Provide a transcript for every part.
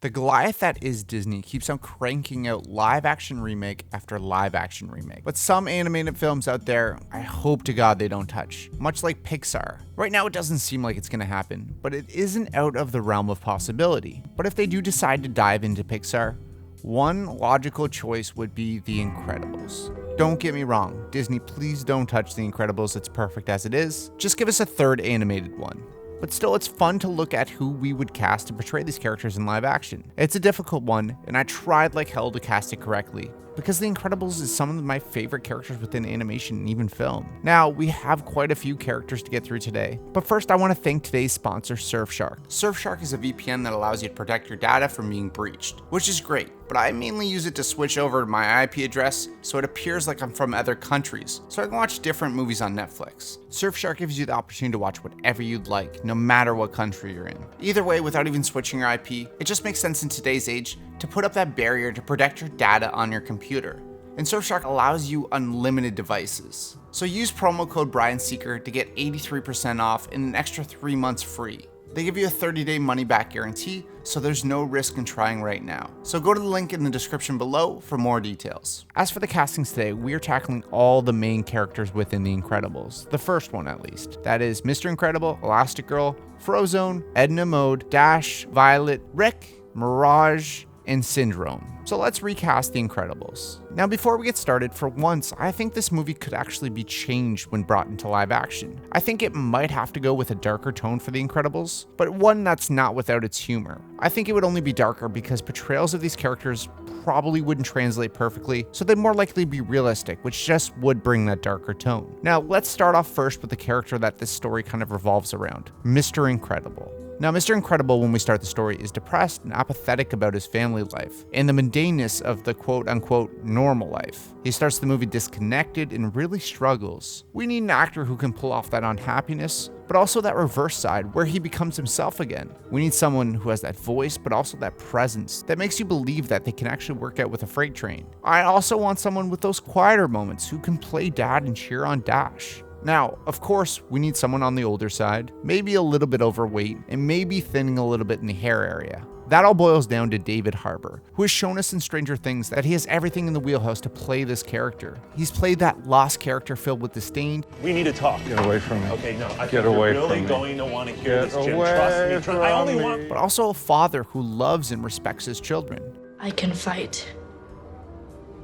The Goliath that is Disney keeps on cranking out live action remake after live action remake. But some animated films out there, I hope to God they don't touch. Much like Pixar. Right now it doesn't seem like it's gonna happen, but it isn't out of the realm of possibility. But if they do decide to dive into Pixar, one logical choice would be The Incredibles. Don't get me wrong, Disney, please don't touch The Incredibles, it's perfect as it is. Just give us a third animated one. But still, it's fun to look at who we would cast to portray these characters in live action. It's a difficult one, and I tried like hell to cast it correctly, because The Incredibles is some of my favorite characters within animation and even film. Now, we have quite a few characters to get through today, but first I want to thank today's sponsor, Surfshark. Surfshark is a VPN that allows you to protect your data from being breached, which is great, but I mainly use it to switch over my IP address so it appears like I'm from other countries, so I can watch different movies on Netflix. Surfshark gives you the opportunity to watch whatever you'd like, no matter what country you're in. Either way, without even switching your IP, it just makes sense in today's age to put up that barrier to protect your data on your computer. And Surfshark allows you unlimited devices. So use promo code BrianSeeker to get 83% off and an extra 3 months free. They give you a 30-day money-back guarantee, so there's no risk in trying right now. So go to the link in the description below for more details. As for the castings today, we are tackling all the main characters within The Incredibles. The first one, at least. That is Mr. Incredible, Elastigirl, Frozone, Edna Mode, Dash, Violet, Rick, Mirage, and Syndrome. So let's recast The Incredibles. Now before we get started, for once, I think this movie could actually be changed when brought into live action. I think it might have to go with a darker tone for The Incredibles, but one that's not without its humor. I think it would only be darker because portrayals of these characters probably wouldn't translate perfectly, so they'd more likely be realistic, which just would bring that darker tone. Now let's start off first with the character that this story kind of revolves around, Mr. Incredible. Now, Mr. Incredible, when we start the story, is depressed and apathetic about his family life and the mundaneness of the quote-unquote normal life. He starts the movie disconnected and really struggles. We need an actor who can pull off that unhappiness, but also that reverse side where he becomes himself again. We need someone who has that voice, but also that presence that makes you believe that they can actually work out with a freight train. I also want someone with those quieter moments who can play dad and cheer on Dash. Now, of course, we need someone on the older side, maybe a little bit overweight, and maybe thinning a little bit in the hair area. That all boils down to David Harbour, who has shown us in Stranger Things that he has everything in the wheelhouse to play this character. He's played that lost character filled with disdain. We need to talk. Get away from me. Okay, no, I Get think away you're really from me. going to want to hear Get this, Jim. away Trust me. I only from want... me. But also a father who loves and respects his children. I can fight.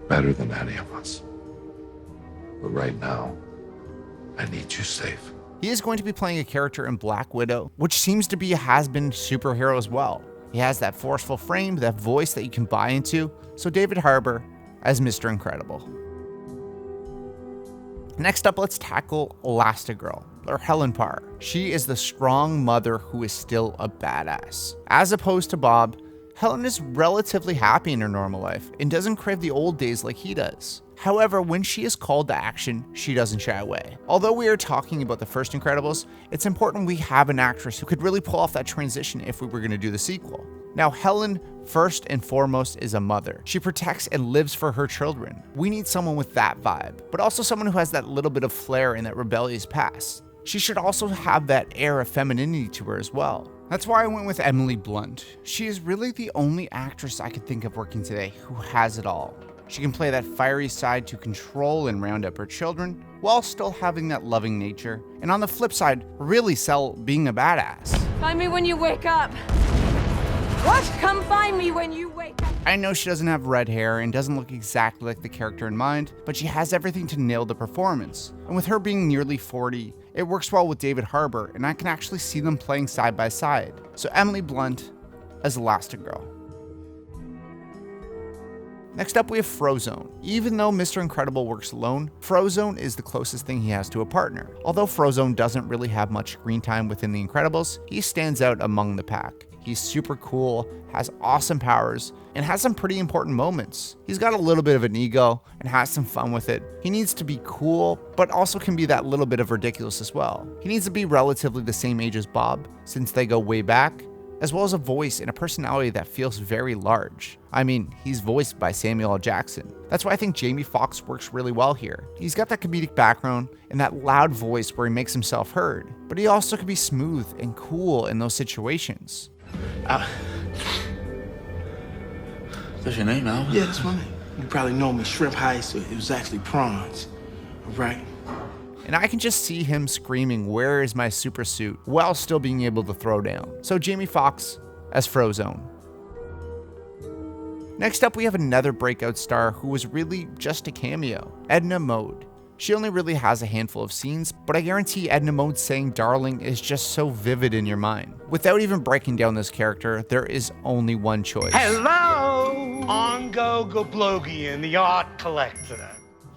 Better than any of us. But right now, I need you safe. He is going to be playing a character in Black Widow, which seems to be a has-been superhero as well. He has that forceful frame, that voice that you can buy into. So David Harbour as Mr. Incredible. Next up, let's tackle Elastigirl, or Helen Parr. She is the strong mother who is still a badass. As opposed to Bob, Helen is relatively happy in her normal life and doesn't crave the old days like he does. However, when she is called to action, she doesn't shy away. Although we are talking about the first Incredibles, it's important we have an actress who could really pull off that transition if we were going to do the sequel. Now, Helen, first and foremost, is a mother. She protects and lives for her children. We need someone with that vibe, but also someone who has that little bit of flair and that rebellious past. She should also have that air of femininity to her as well. That's why I went with Emily Blunt. She is really the only actress I could think of working today who has it all. She can play that fiery side to control and round up her children, while still having that loving nature, and on the flip side, really sell being a badass. Find me when you wake up. What? Come find me when you wake up. I know she doesn't have red hair and doesn't look exactly like the character in mind, but she has everything to nail the performance. And with her being nearly 40, it works well with David Harbour, and I can actually see them playing side by side. So Emily Blunt as Elastigirl. Next up, we have Frozone. Even though Mr. Incredible works alone, Frozone is the closest thing he has to a partner. Although Frozone doesn't really have much screen time within The Incredibles, he stands out among the pack. He's super cool, has awesome powers, and has some pretty important moments. He's got a little bit of an ego and has some fun with it. He needs to be cool, but also can be that little bit of ridiculous as well. He needs to be relatively the same age as Bob, since they go way back, as well as a voice and a personality that feels very large. I mean, he's voiced by Samuel L. Jackson. That's why I think Jamie Foxx works really well here. He's got that comedic background and that loud voice where he makes himself heard, but he also can be smooth and cool in those situations. That's your name now? Yeah, that's my name. You probably know me, Shrimp Heist, it was actually prawns. All right? And I can just see him screaming, "Where is my super suit?" while still being able to throw down. So Jamie Foxx as Frozone. Next up, we have another breakout star who was really just a cameo, Edna Mode. She only really has a handful of scenes, but I guarantee Edna Mode saying "darling" is just so vivid in your mind. Without even breaking down this character, there is only one choice. Hello! Ongo Goblogian, the art collector.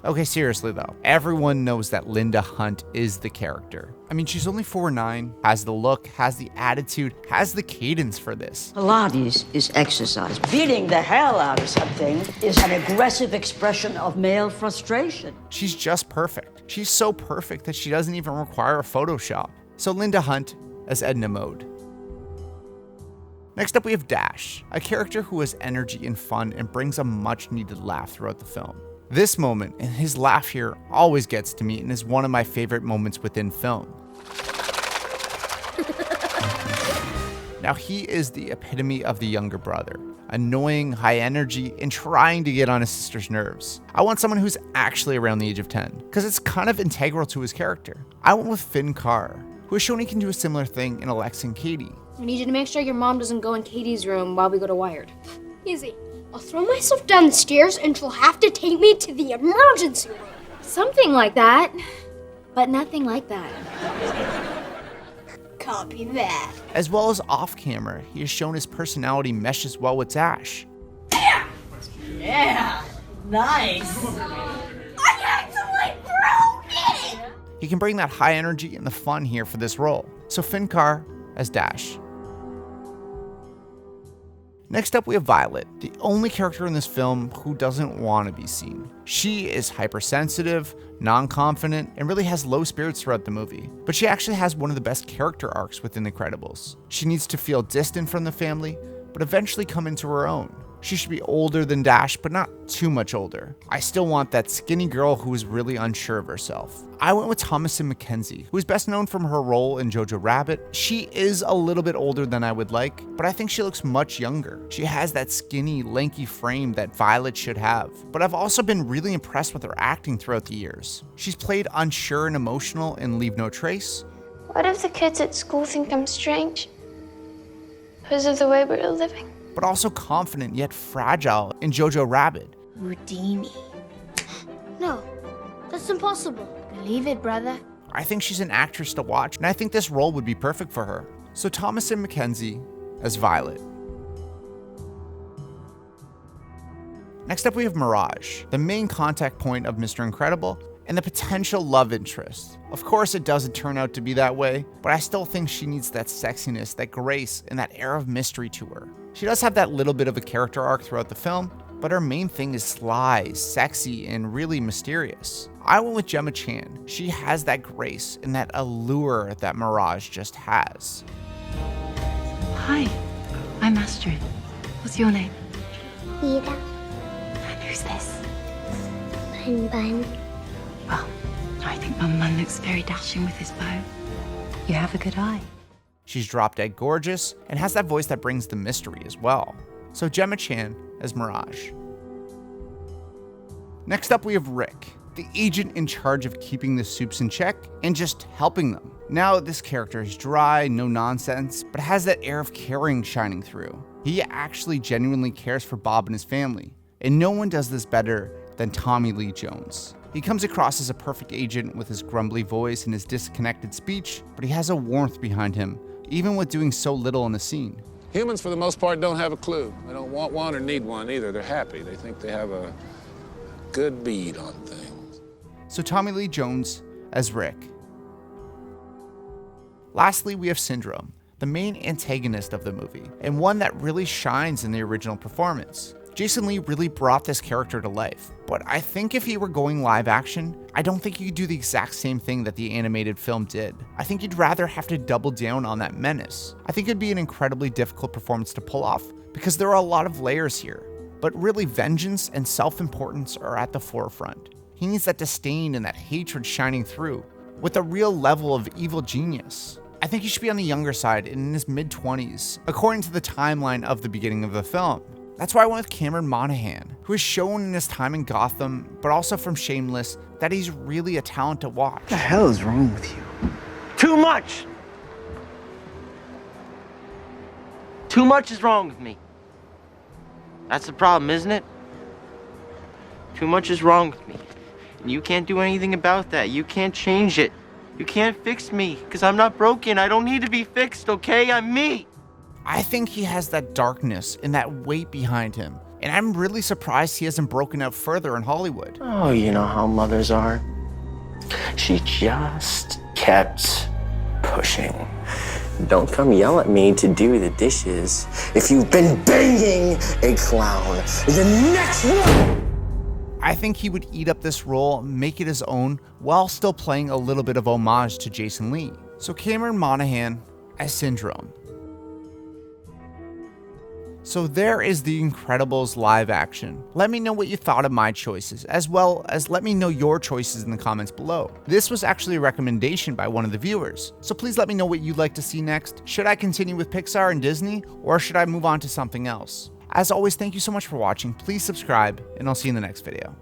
Okay, seriously though, everyone knows that Linda Hunt is the character. I mean, she's only 4'9", has the look, has the attitude, has the cadence for this. Pilates is exercise. Beating the hell out of something is an aggressive expression of male frustration. She's just perfect. She's so perfect that she doesn't even require a Photoshop. So Linda Hunt as Edna Mode. Next up, we have Dash, a character who has energy and fun and brings a much needed laugh throughout the film. This moment and his laugh here always gets to me and is one of my favorite moments within film. Now he is the epitome of the younger brother, annoying, high energy, and trying to get on his sister's nerves. I want someone who's actually around the age of 10, because it's kind of integral to his character. I went with Finn Carr, who has shown he can do a similar thing in Alex and Katie. I need you to make sure your mom doesn't go in Katie's room while we go to Wired. Easy. I'll throw myself down the stairs and she'll have to take me to the emergency room. Something like that, but nothing like that. Copy that. As well as off camera, he has shown his personality meshes well with Dash. Yeah, nice. I actually broke it! He can bring that high energy and the fun here for this role. So Finn Carr as Dash. Next up, we have Violet, the only character in this film who doesn't want to be seen. She is hypersensitive, non-confident, and really has low spirits throughout the movie. But she actually has one of the best character arcs within The Incredibles. She needs to feel distant from the family, but eventually come into her own. She should be older than Dash, but not too much older. I still want that skinny girl who is really unsure of herself. I went with Thomasin McKenzie, who is best known from her role in Jojo Rabbit. She is a little bit older than I would like, but I think she looks much younger. She has that skinny, lanky frame that Violet should have. But I've also been really impressed with her acting throughout the years. She's played unsure and emotional in Leave No Trace. What if the kids at school think I'm strange? Because of the way we're living? But also confident yet fragile in Jojo Rabbit. Redeem me. No, that's impossible. Believe it, brother. I think she's an actress to watch, and I think this role would be perfect for her. So Thomasin McKenzie as Violet. Next up, we have Mirage, the main contact point of Mr. Incredible, and the potential love interest. Of course, it doesn't turn out to be that way, but I still think she needs that sexiness, that grace, and that air of mystery to her. She does have that little bit of a character arc throughout the film, but her main thing is sly, sexy, and really mysterious. I went with Gemma Chan. She has that grace and that allure that Mirage just has. Hi, I'm Astrid. What's your name? Ida. And who's this? Bun. Well, I think Bun Bun looks very dashing with his bow. You have a good eye. She's drop dead gorgeous and has that voice that brings the mystery as well. So Gemma Chan as Mirage. Next up, we have Rick, the agent in charge of keeping the soups in check and just helping them. Now, this character is dry, no nonsense, but has that air of caring shining through. He actually genuinely cares for Bob and his family, and no one does this better than Tommy Lee Jones. He comes across as a perfect agent with his grumbly voice and his disconnected speech, but he has a warmth behind him, even with doing so little in the scene. Humans, for the most part, don't have a clue. They don't want one or need one either. They're happy. They think they have a good bead on things. So Tommy Lee Jones as Rick. Lastly, we have Syndrome, the main antagonist of the movie, and one that really shines in the original performance. Jason Lee really brought this character to life, but I think if he were going live action, I don't think he could do the exact same thing that the animated film did. I think you'd rather have to double down on that menace. I think it'd be an incredibly difficult performance to pull off because there are a lot of layers here, but really vengeance and self-importance are at the forefront. He needs that disdain and that hatred shining through with a real level of evil genius. I think he should be on the younger side and in his mid-20s, according to the timeline of the beginning of the film. That's why I went with Cameron Monaghan, who has shown in his time in Gotham, but also from Shameless, that he's really a talent to watch. What the hell is wrong with you? Too much! Too much is wrong with me. That's the problem, isn't it? Too much is wrong with me. And you can't do anything about that. You can't change it. You can't fix me, because I'm not broken. I don't need to be fixed, okay? I'm me. I think he has that darkness and that weight behind him, and I'm really surprised he hasn't broken out further in Hollywood. Oh, you know how mothers are. She just kept pushing. Don't come yell at me to do the dishes if you've been banging a clown. The next one! I think he would eat up this role, make it his own, while still playing a little bit of homage to Jason Lee. So Cameron Monaghan as Syndrome. So there is The Incredibles live action. Let me know what you thought of my choices, as well as let me know your choices in the comments below. This was actually a recommendation by one of the viewers, so please let me know what you'd like to see next. Should I continue with Pixar and Disney, or should I move on to something else? As always, thank you so much for watching. Please subscribe, and I'll see you in the next video.